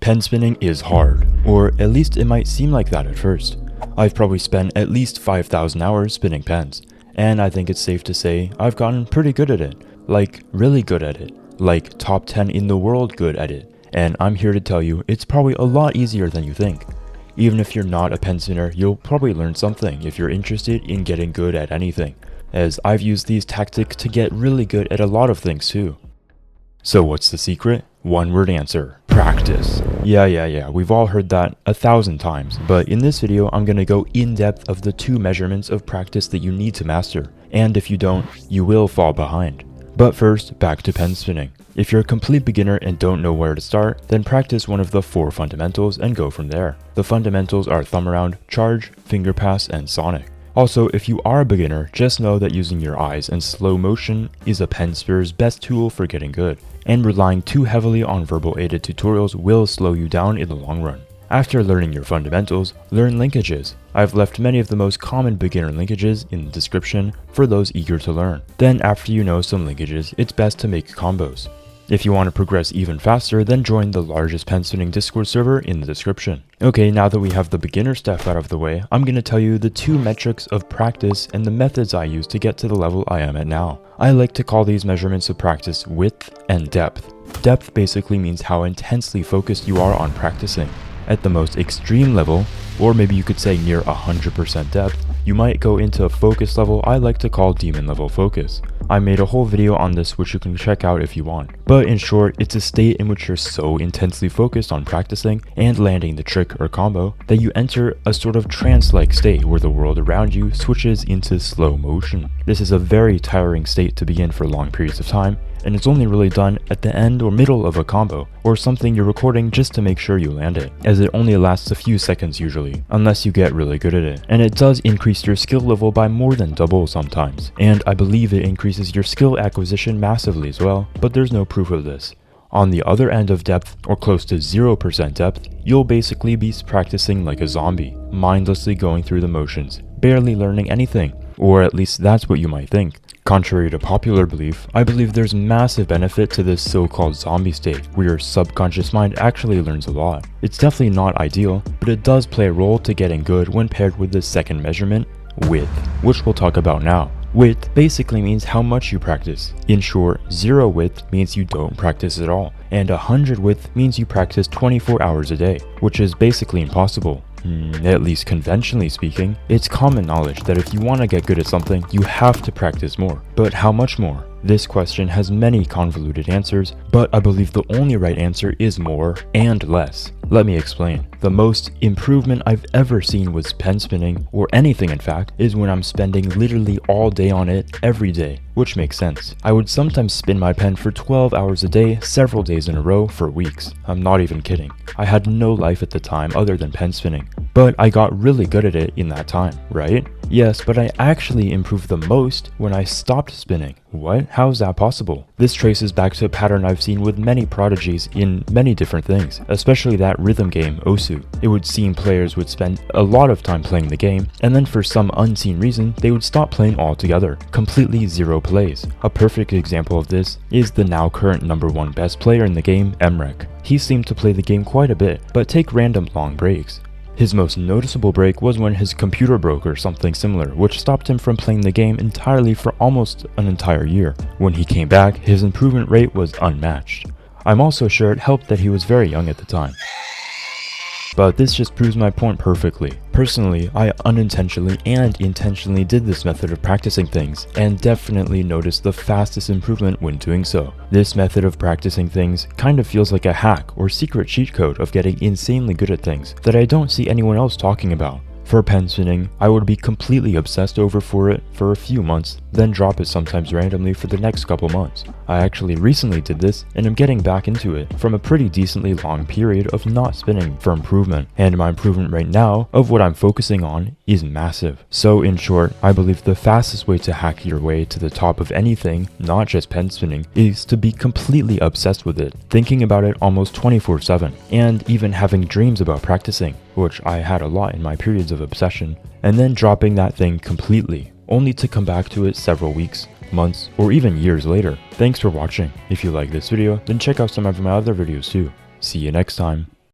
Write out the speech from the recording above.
Pen spinning is hard, or at least it might seem like that at first. I've probably spent at least 5,000 hours spinning pens, and I think it's safe to say I've gotten pretty good at it, like really good at it, like top 10 in the world good at it, and I'm here to tell you it's probably a lot easier than you think. Even if you're not a pen spinner, you'll probably learn something if you're interested in getting good at anything, as I've used these tactics to get really good at a lot of things too. So what's the secret? One word answer: practice. Yeah, we've all heard that 1,000 times, but in this video I'm gonna go in depth of the 2 measurements of practice that you need to master, and if you don't, you will fall behind. But first, back to pen spinning. If you're a complete beginner and don't know where to start, then practice one of the 4 fundamentals and go from there. The fundamentals are thumb around, charge, finger pass, and sonic. Also, if you are a beginner, just know that using your eyes and slow motion is a pen spinner's best tool for getting good, and relying too heavily on verbal aided tutorials will slow you down in the long run. After learning your fundamentals, learn linkages. I've left many of the most common beginner linkages in the description for those eager to learn. Then after you know some linkages, it's best to make combos. If you want to progress even faster, then join the largest pen spinning Discord server in the description. Okay, now that we have the beginner stuff out of the way, I'm going to tell you the 2 metrics of practice and the methods I use to get to the level I am at now. I like to call these measurements of practice width and depth. Depth basically means how intensely focused you are on practicing. At the most extreme level, or maybe you could say near 100% depth, you might go into a focus level I like to call demon level focus. I made a whole video on this which you can check out if you want. But in short, it's a state in which you're so intensely focused on practicing and landing the trick or combo that you enter a sort of trance-like state where the world around you switches into slow motion. This is a very tiring state to be in for long periods of time, and it's only really done at the end or middle of a combo, or something you're recording just to make sure you land it, as it only lasts a few seconds usually, unless you get really good at it. And it does increase your skill level by more than double sometimes, and I believe it increases your skill acquisition massively as well, but there's no proof of this. On the other end of depth, or close to 0% depth, you'll basically be practicing like a zombie, mindlessly going through the motions, barely learning anything, or at least that's what you might think. Contrary to popular belief, I believe there's massive benefit to this so-called zombie state, where your subconscious mind actually learns a lot. It's definitely not ideal, but it does play a role to getting good when paired with the second measurement, width, which we'll talk about now. Width basically means how much you practice. In short, 0 width means you don't practice at all, and 100 width means you practice 24 hours a day, which is basically impossible. At least conventionally speaking, it's common knowledge that if you want to get good at something, you have to practice more. But how much more? This question has many convoluted answers, but I believe the only right answer is more and less. Let me explain. The most improvement I've ever seen with pen spinning, or anything in fact, is when I'm spending literally all day on it every day, which makes sense. I would sometimes spin my pen for 12 hours a day, several days in a row for weeks. I'm not even kidding. I had no life at the time other than pen spinning, but I got really good at it in that time, right? Yes, but I actually improved the most when I stopped spinning. What? How is that possible? This traces back to a pattern I've seen with many prodigies in many different things, especially that rhythm game, Osu. It would seem players would spend a lot of time playing the game, and then for some unseen reason, they would stop playing altogether, completely 0 plays. A perfect example of this is the now current #1 best player in the game, Emrek. He seemed to play the game quite a bit, but take random long breaks. His most noticeable break was when his computer broke or something similar, which stopped him from playing the game entirely for almost an entire year. When he came back, his improvement rate was unmatched. I'm also sure it helped that he was very young at the time. But this just proves my point perfectly. Personally, I unintentionally and intentionally did this method of practicing things, and definitely noticed the fastest improvement when doing so. This method of practicing things kind of feels like a hack or secret cheat code of getting insanely good at things that I don't see anyone else talking about. For pen spinning, I would be completely obsessed over it for a few months, then drop it sometimes randomly for the next couple months. I actually recently did this, and am getting back into it from a pretty decently long period of not spinning for improvement, and my improvement right now of what I'm focusing on is massive. So in short, I believe the fastest way to hack your way to the top of anything, not just pen spinning, is to be completely obsessed with it, thinking about it almost 24/7, and even having dreams about practicing, which I had a lot in my periods of obsession, and then dropping that thing completely, only to come back to it several weeks, months, or even years later. Thanks for watching. If you like this video, then check out some of my other videos too. See you next time.